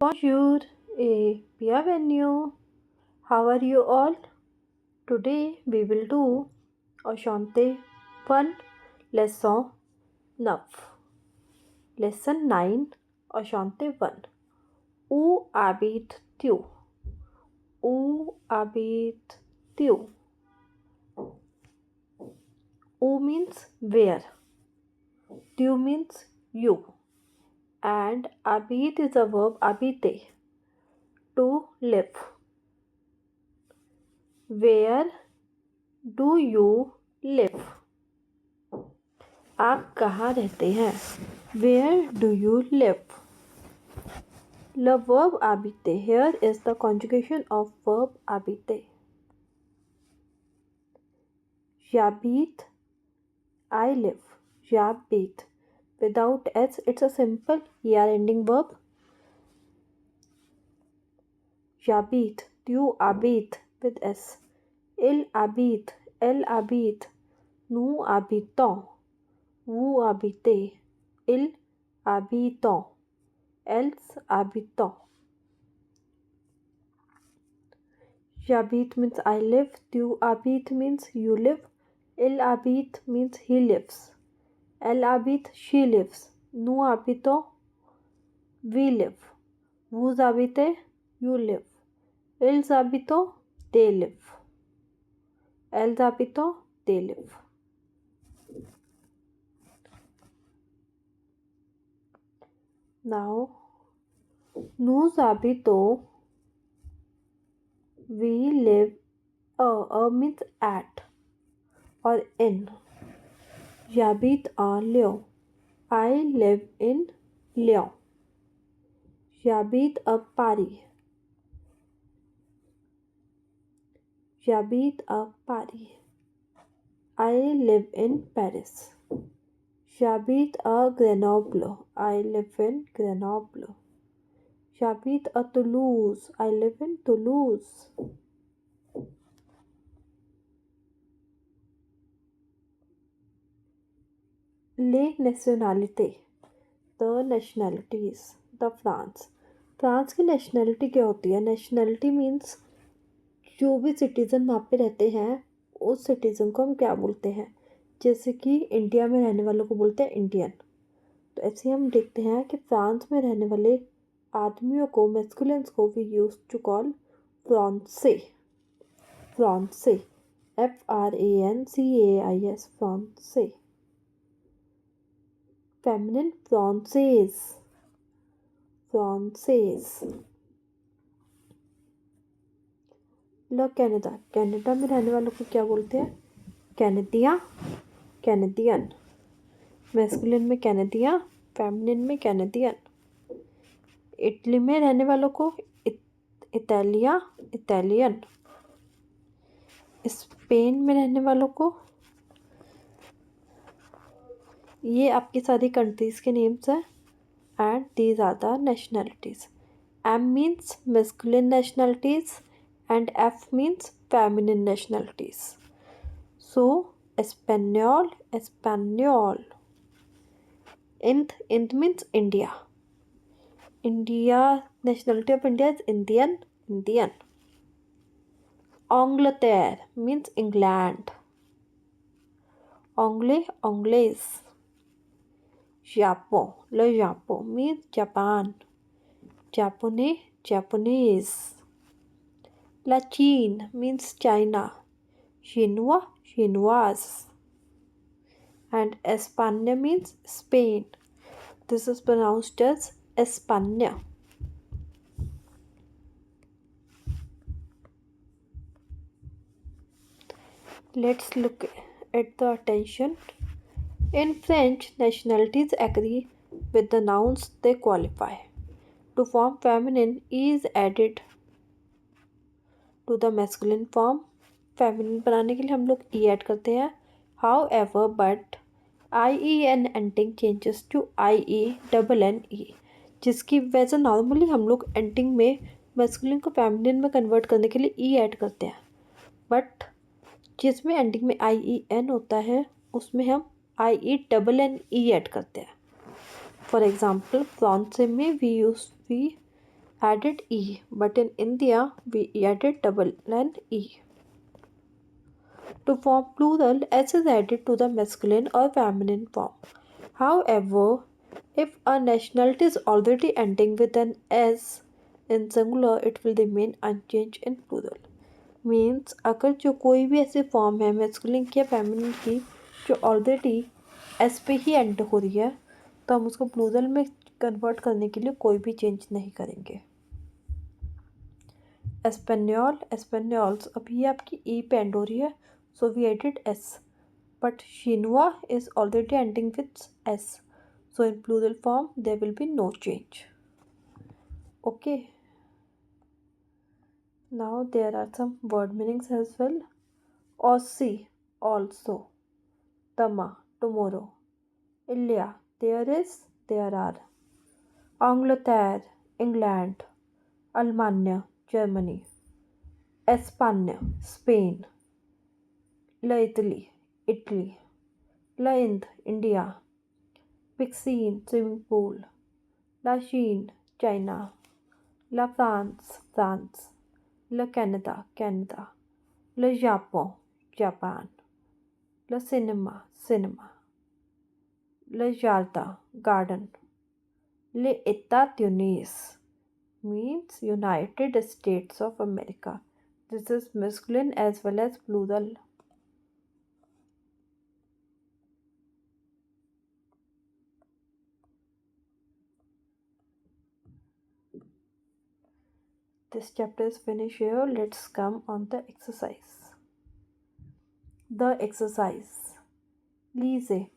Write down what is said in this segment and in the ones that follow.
Bonjour et bienvenue. How are you all? Today we will do Ashante 1 Lesson 9. Lesson 9 Ashante 1. Où habites-tu? Où habites-tu? Où means where. Tu means you. And habit is a verb habiter, to live. Where do you live? आप कहाँ रहते हैं? Where do you live? The verb habiter. Here is the conjugation of verb habiter. J'habite, I live. J'habite. Without s, it's a simple er ending verb. J'habite, tu habites with s. Il habite, elle habite. Nous habitons, vous habitez. Ils habitent, elles habitent. J'habite means I live. Tu habites means you live. Il habite means he lives. Elle habite, she lives. Nous habitons, we live. Vous habitez, you live. Ils habitent, they live. Elles habitent, they live. Now, nous habitons, we live. Means at or in. J'habite à Lyon. I live in Lyon. J'habite à Paris. J'habite à Paris. I live in Paris. J'habite à Grenoble. I live in Grenoble. J'habite à Toulouse. I live in Toulouse. Les nationalités. The nationalities. The France. France की nationality क्या होती है? Nationality means जो भी citizen वहाँ पे रहते हैं उस सिटीज़न को हम क्या बोलते हैं? जैसे कि इंडिया में रहने वालों को बोलते हैं इंडियन। तो ऐसे ही हम देखते हैं कि फ्रांस में रहने वाले आदमियों को, मैस्कुलिन्स को वी यूज टू कॉल फ्रांसे. फ्रांसे, FRANCAIS, फ्रांसे. फेमिनिन फ्रांसेस. फ्रांसेस. कनाडा. कनाडा में रहने वालों को क्या बोलते हैं? कैनेडिया, कैनेडियन. मैस्कुलिन में कैनेडिया, फेमिनिन में कैनेडियन. इटली में रहने वालों को इटालिया, इटालियन. स्पेन में रहने वालों को, ये आपकी सारी कंट्रीज़ के नेम्स हैं. And these are the nationalities. M means masculine nationalities and F means feminine nationalities. So, Espanol, Espanol. Ind means India. India, nationality of India is Indian, Indian. Angleterre means England. Anglais, Anglaise. Japon, le Japon means Japan. Japonais, Japanese. La Chine means China. Chinois, Chinoise. And España means Spain. This is pronounced as España. Let's look at the attention. In French, nationalities agree with the nouns they qualify. To form feminine, E is added to the masculine form. Feminine बनाने के लिए हम लोग E add करते हैं. However but IEN ending changes to IENNE, जिसकी वजह से नॉर्मली हम लोग एंडिंग में मैस्कुलिन को फेमिनिन में कन्वर्ट करने के लिए ई ऐड करते हैं. बट जिसमें एंडिंग में IEN होता है उसमें हम IENNE ऐड करते हैं. फॉर एग्ज़ाम्पल फ्रांस में we added E, but in India we added double N E. To form plural, S is added to the masculine or feminine form. However, if a nationality is already ending with an S in singular, it will remain unchanged in plural. Means अगर जो कोई भी ऐसी form है masculine की या feminine की जो ऑलरेडी एस पे ही एंड हो रही है तो हम उसको प्लूरल में कन्वर्ट करने के लिए कोई भी चेंज नहीं करेंगे। एस्पेन्योल एस्पेन्योल्स अभी आपकी ई पे एंड हो रही है so we added S but Xinhua is already ending with S so in plural form there will be no change. Okay, now there are some word meanings as well. Aussie, also. Tama, tomorrow. Ilya, there is, there are. Angleterre, England. Almania, Germany. Espagne, Spain. La Italy, Italy. La Inde, India. Piscine, swimming pool. La Chine, China. La France, France. La Canada, Canada. Le Japon, Japan. Le cinema, cinema. Le jardin, garden. Les États-Unis means United States of America. This is masculine as well as plural. This chapter is finished here. Let's come on the exercise. The exercise. Lisez.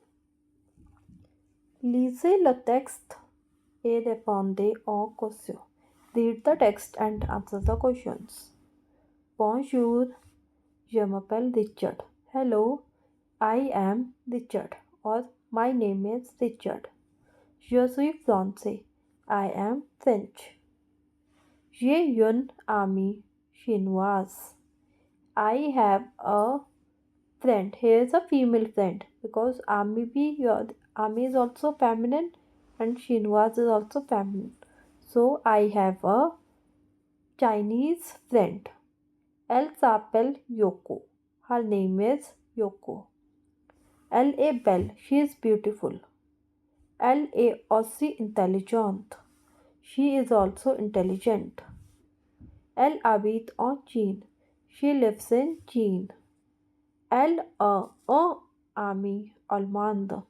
Lisez le texte et répondez aux questions. Read the text and answer the questions. Bonjour, je m'appelle Richard. Hello, I am Richard. Or my name is Richard. Je suis français. I am French. J'ai une amie chinoise. I have a friend. Here is a female friend because Ami is also feminine and chinoise is also feminine. So I have a Chinese friend. Elle s'appelle Yoko. Her name is Yoko. Elle est belle. She is beautiful. Elle est aussi intelligente. She is also intelligent. Elle habite en Chine. She lives in Chine. Elle a un ami allemande.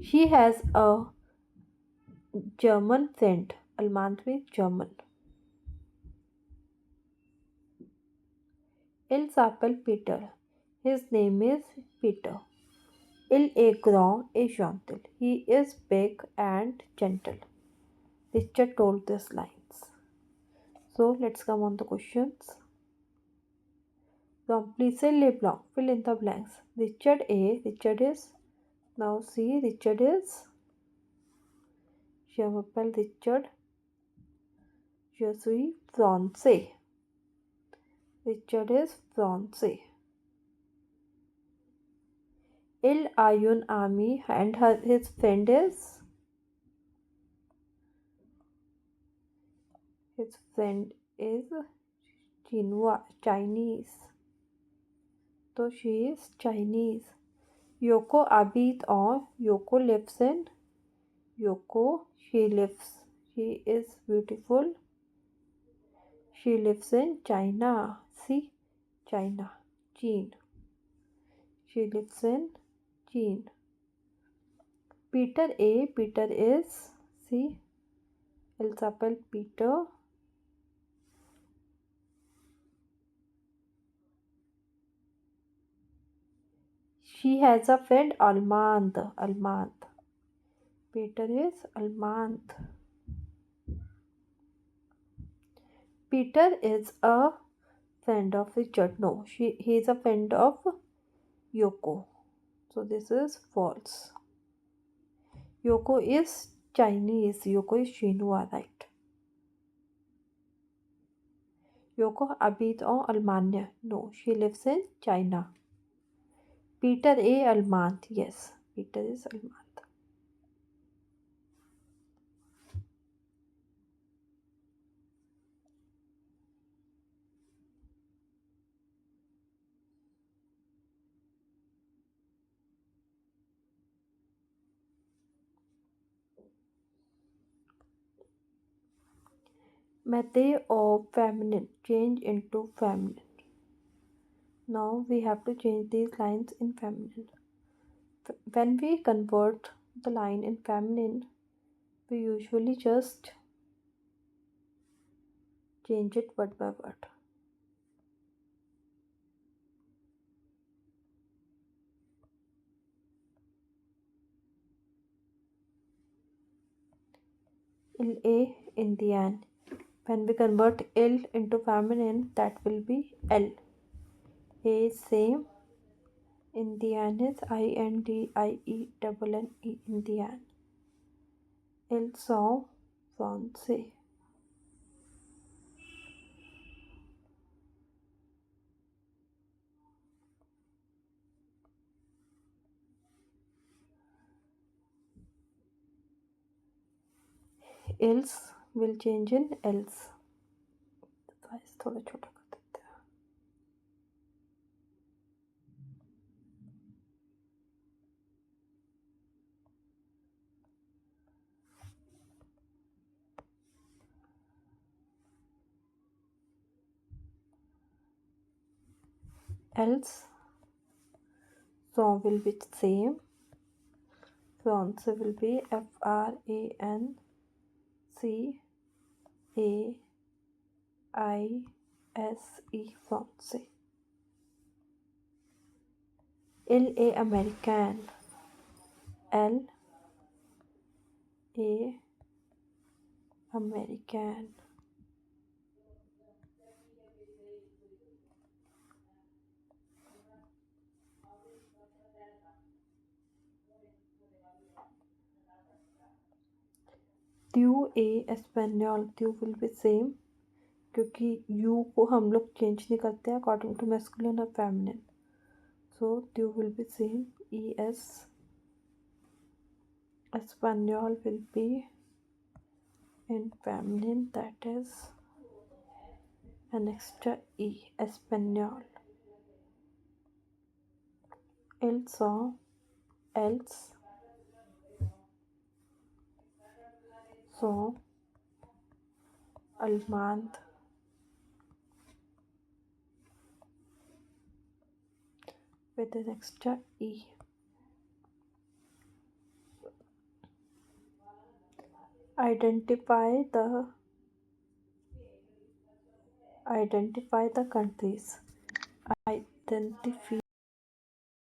She has a German friend. Allemande means German. Il s'appelle Peter. His name is Peter. Il est grand et gentil. He is big and gentle. Richard told these lines. So let's come on the questions. Remplissez les blancs. Fill in the blanks. Richard A. Richard is. Now see, Richard is. Je m'appelle Richard. Je suis français. Richard is français. Il a une amie and his friend is. His friend is Chinese. So she is Chinese. Yoko habite en. Yoko lives in. Yoko, she lives. She is beautiful. She lives in China. See, China, China. She lives in China. Peter A. Peter is. See, il s'appelle Peter. She has a friend Almand. Almand. Peter is Almand. Peter is a friend of Richard. No, he is a friend of Yoko. So this is false. Yoko is Chinese. Yoko is Chinois, right? Yoko habite en Allemagne. No, she lives in China. Peter A. Allemand. Yes, Peter is Allemand. Method of feminine change into feminine. Now we have to change these lines in feminine. When we convert the line in feminine, we usually just change it word by word. Il A in the end. When we convert il into feminine, that will be L. A same in the end is INDIE double NE in the end. Il sont français. Ils will change in else. Size थोड़ा छोटा कर देते हैं. Else song will be same. France will be FRANCAISE France. Il est américain. L est américain. Tu es espagnol. Tu will be same क्योंकि you को हम लोग change नहीं करते हैं अकॉर्डिंग टू मैस्कुलिन और feminine. So tu will be same. ES espagnol will be in feminine, that is an extra E. Espagnol. Ils sont else sont allemande with an extra E. Identify the countries. Identify